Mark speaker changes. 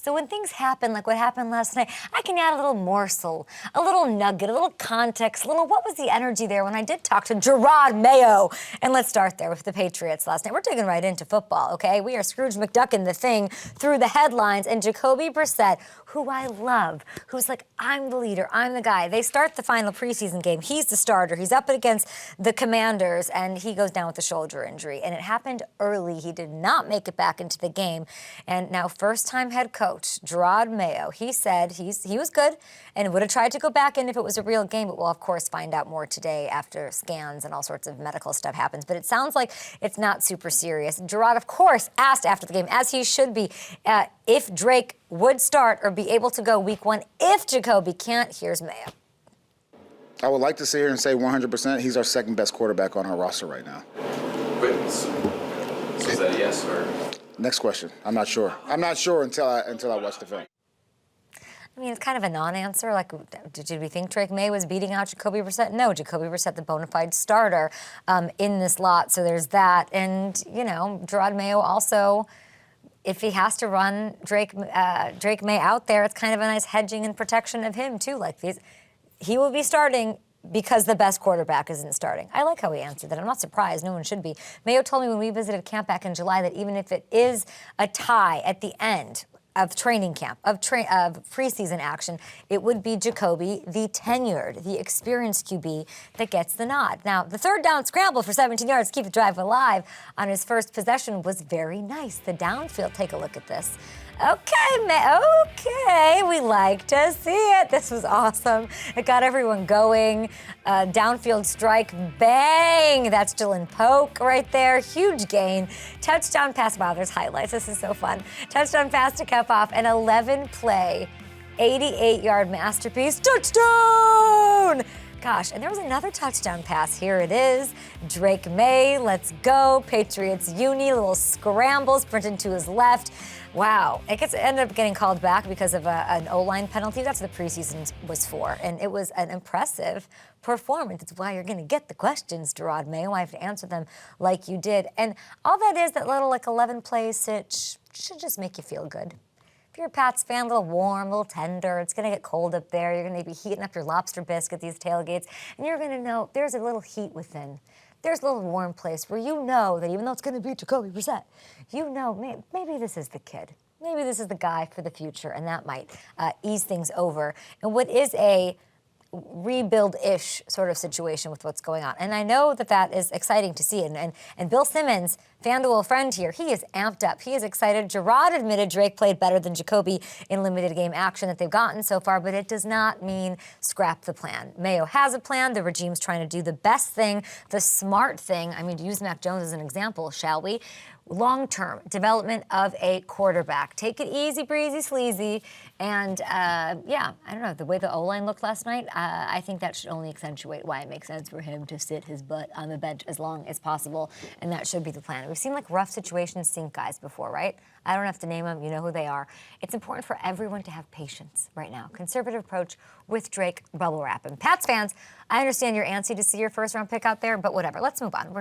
Speaker 1: So when things happen, like what happened last night, I can add a little morsel, a little nugget, a little context, a little what was the energy there when I did talk to Jerod Mayo. And let's start there with the Patriots last night. We're digging right into football, okay? We are Scrooge McDuckin' the thing through the headlines. And Jacoby Brissett, who I love, who's like, I'm the leader, I'm the guy. They start the final preseason game. He's the starter. He's up against the Commanders, and he goes down with a shoulder injury. And it happened early. He did not make it back into the game. And now first-time head coach Jerod Mayo, he said he was good and would have tried to go back in if it was a real game, but we'll, of course, find out more today after scans and all sorts of medical stuff happens. But it sounds like it's not super serious. Jerod, of course, asked after the game, as he should be, if Drake would start or be able to go week 1 if Jacoby can't. Here's Mayo.
Speaker 2: I would like to sit here and say 100% he's our second best quarterback on our roster right now.
Speaker 3: Wait, so is that a yes or?
Speaker 2: Next question. I'm not sure. I'm not sure until I watch the film.
Speaker 1: I mean, it's kind of a non-answer. Like, did we think Drake May was beating out Jacoby Brissett? No, Jacoby Brissett, the bona fide starter in this lot. So there's that. And, you know, Jerod Mayo also, if he has to run Drake May out there, it's kind of a nice hedging and protection of him, too. Like, he will be starting because the best quarterback isn't starting. I like how he answered that. I'm not surprised. No one should be. Mayo told me when we visited camp back in July that even if it is a tie at the end of training camp, of preseason action, it would be Jacoby, the tenured, the experienced QB, that gets the nod. Now, the third down scramble for 17 yards to keep the drive alive on his first possession was very nice. The downfield, take a look at this. Okay, we like to see it. This was awesome. It got everyone going. Downfield strike, bang! That's Dylan Polk right there. Huge gain. Touchdown pass. Wow, there's highlights. This is so fun. Touchdown pass to cap off an 11-play, 88-yard masterpiece. Touchdown! Gosh, and there was another touchdown pass. Here it is. Drake May, let's go. Patriots uni, little scramble, sprinting to his left. Wow. It ended up getting called back because of an O-line penalty. That's what the preseason was for. And it was an impressive performance. It's why you're going to get the questions, Jerod Mayo. I have to answer them like you did. And all that is, that little 11-play sitch, should just make you feel good. If you're a Pats fan, a little warm, a little tender, it's going to get cold up there. You're going to be heating up your lobster bisque at these tailgates. And you're going to know there's a little heat within. There's a little warm place where you know that even though it's going to be Jacoby Brissett, you know maybe this is the kid. Maybe this is the guy for the future, and that might ease things over. And what is a rebuild-ish sort of situation with what's going on. And I know that is exciting to see. And Bill Simmons, FanDuel friend here, he is amped up. He is excited. Jerod admitted Drake played better than Jacoby in limited game action that they've gotten so far, but it does not mean scrap the plan. Mayo has a plan. The regime's trying to do the best thing, the smart thing. I mean, to use Mac Jones as an example, shall we? Long-term development of a quarterback. Take it easy, breezy, sleazy. And, yeah, I don't know, the way the O-line looked last night, I think that should only accentuate why it makes sense for him to sit his butt on the bench as long as possible, and that should be the plan. We've seen, like, rough situations sink guys before, right? I don't have to name them. You know who they are. It's important for everyone to have patience right now. Conservative approach with Drake, bubble wrap. And Pats fans, I understand you're antsy to see your first-round pick out there, but whatever. Let's move on.